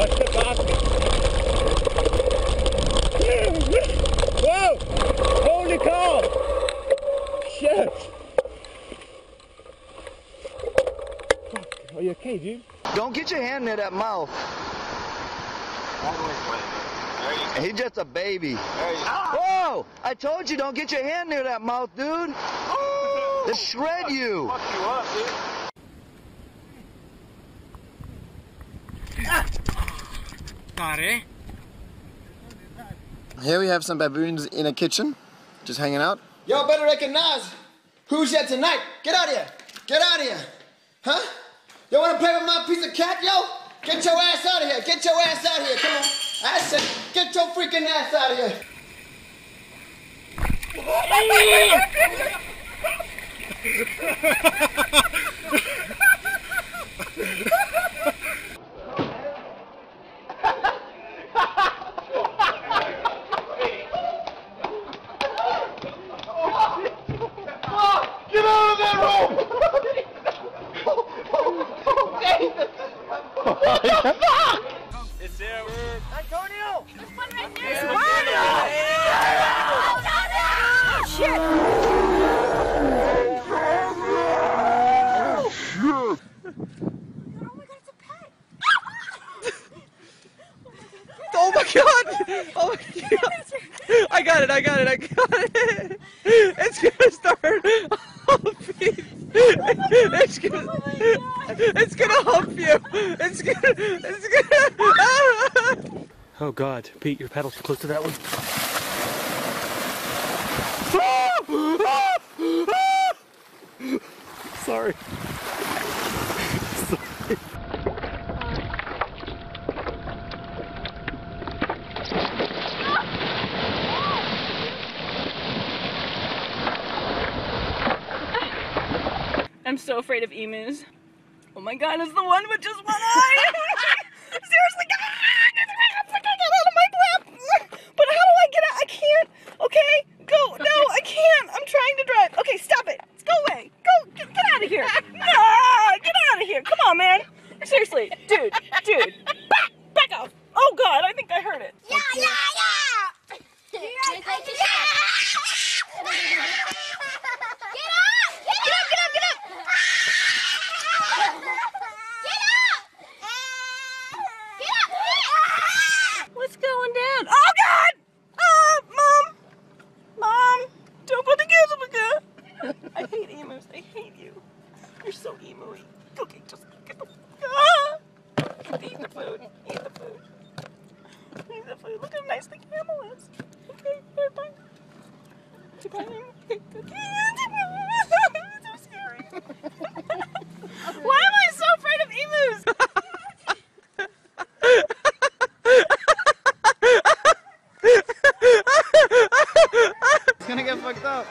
it's the basket. Whoa! Holy cow! Shit! Fuck. Are you okay, dude? Don't get your hand near that mouth. He's just a baby. Whoa! I told you, don't get your hand near that mouth, dude. They'll shred you. Fuck you up, dude. Here we have some baboons in a kitchen, just hanging out. Y'all better recognize who's here tonight. Get out of here. Get out of here. Huh? Y'all want to play with my piece of cat, yo? Get your ass out of here. Get your ass out of here. Come on. I said, get your freaking ass out of here. Get out of that room! It's there. Antonio! There's one right there. There's Oh, shit! Oh my god! Oh my god! I got it! It's gonna start humping. It's gonna hump you. It's gonna. Oh god, Pete, your pedal's close to that one. Sorry. I'm so afraid of emus. Oh my god, it's the one with just one eye! Seriously, get out of my lap! But how do I get out? I can't. Okay, go. No, I can't. I'm trying to drive. Okay, stop it. Go away. Go. Get out of here. Ah, get out of here. Come on, man. Seriously, dude. Back off. Oh god, I think I heard it. Yeah. What's going down? Oh god! Mom! Don't put the kids on the gun! I hate emus. I hate you. You're so emo-y. Okay, just get the... Eat the food. Eat the food. Look how nice the camel is. Okay, here, bye. Bye. It's so scary. Why am I so afraid of emus? It's gonna get fucked up.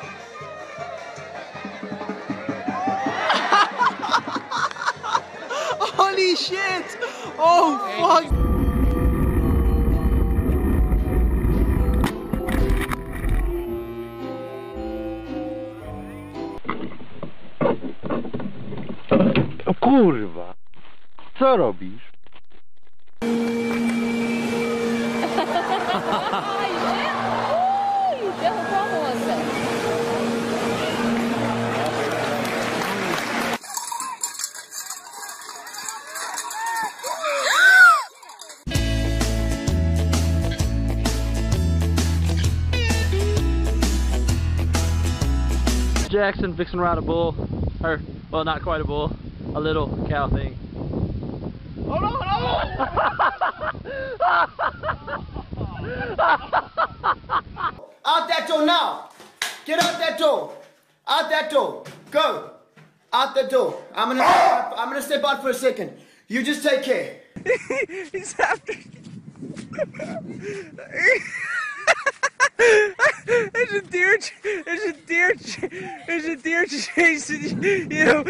Holy shit! Oh fuck! Kurwa! Co robisz? Jackson fixing to ride a bull, or well, not quite a bull, a little cow thing. Oh no! Out that door now. Get out that door. Out that door. Go. Out the door. I'm gonna step out for a second. You just take care. He's after. There's a deer chasing you.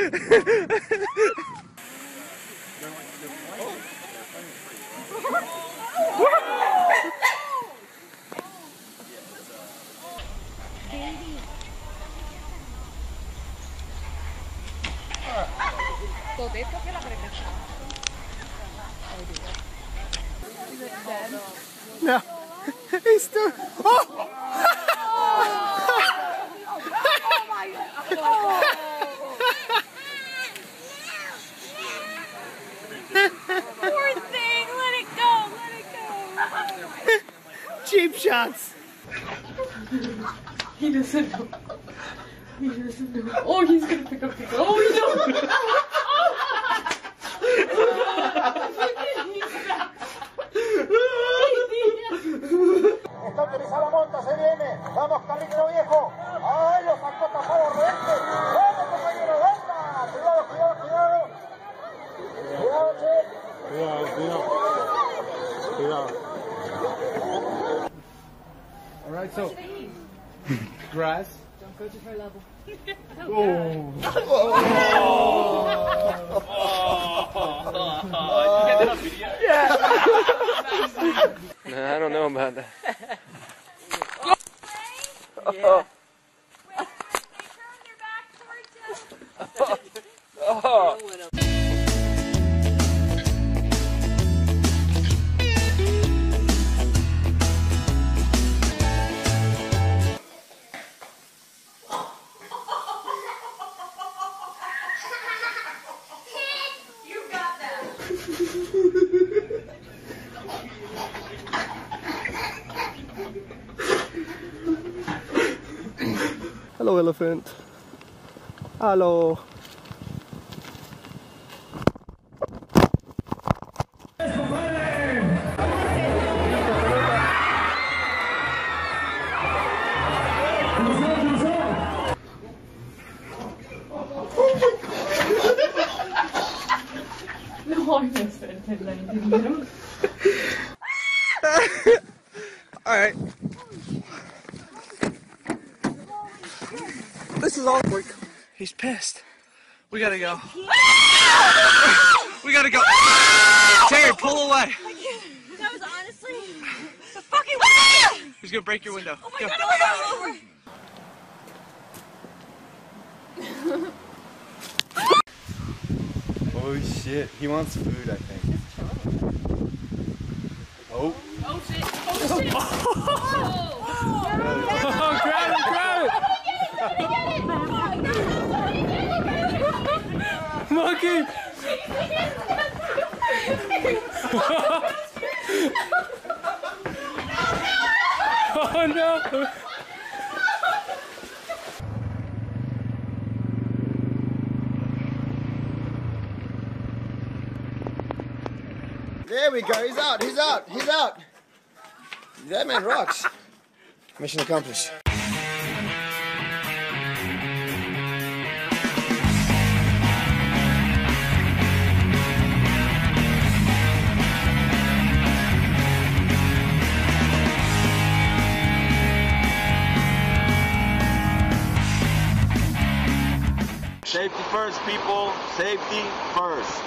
No. He's still. Oh! Poor thing, let it go, let it go. Cheap shots. He doesn't know. He doesn't know. Oh, he's gonna pick up the go. Oh, no! Está utilizando monta, se viene. Vamos, Carlito Viejo. ¡Ay, lo sacó tapado Rente! ¡Vamos, compañero, venga! Cuidado, cuidado, cuidado. Cuidado, che. Cuidado. Alright, so grass. Don't go to her level. I don't know about that. Yeah. Hello, elephant. Hello. No, I missed it. I didn't know. Alright. This is awkward. He's pissed. We gotta go. We gotta go. Terry, pull away. That was honestly the fucking way. He's gonna break your window. Oh my god, oh my god. Oh shit, he wants food, I think. Oh. Oh shit. Oh shit. Oh, grab it, grab it! Monkey! Oh no! There we go. He's out. He's out. He's out. That man rocks. Mission accomplished. Safety first, people. Safety first.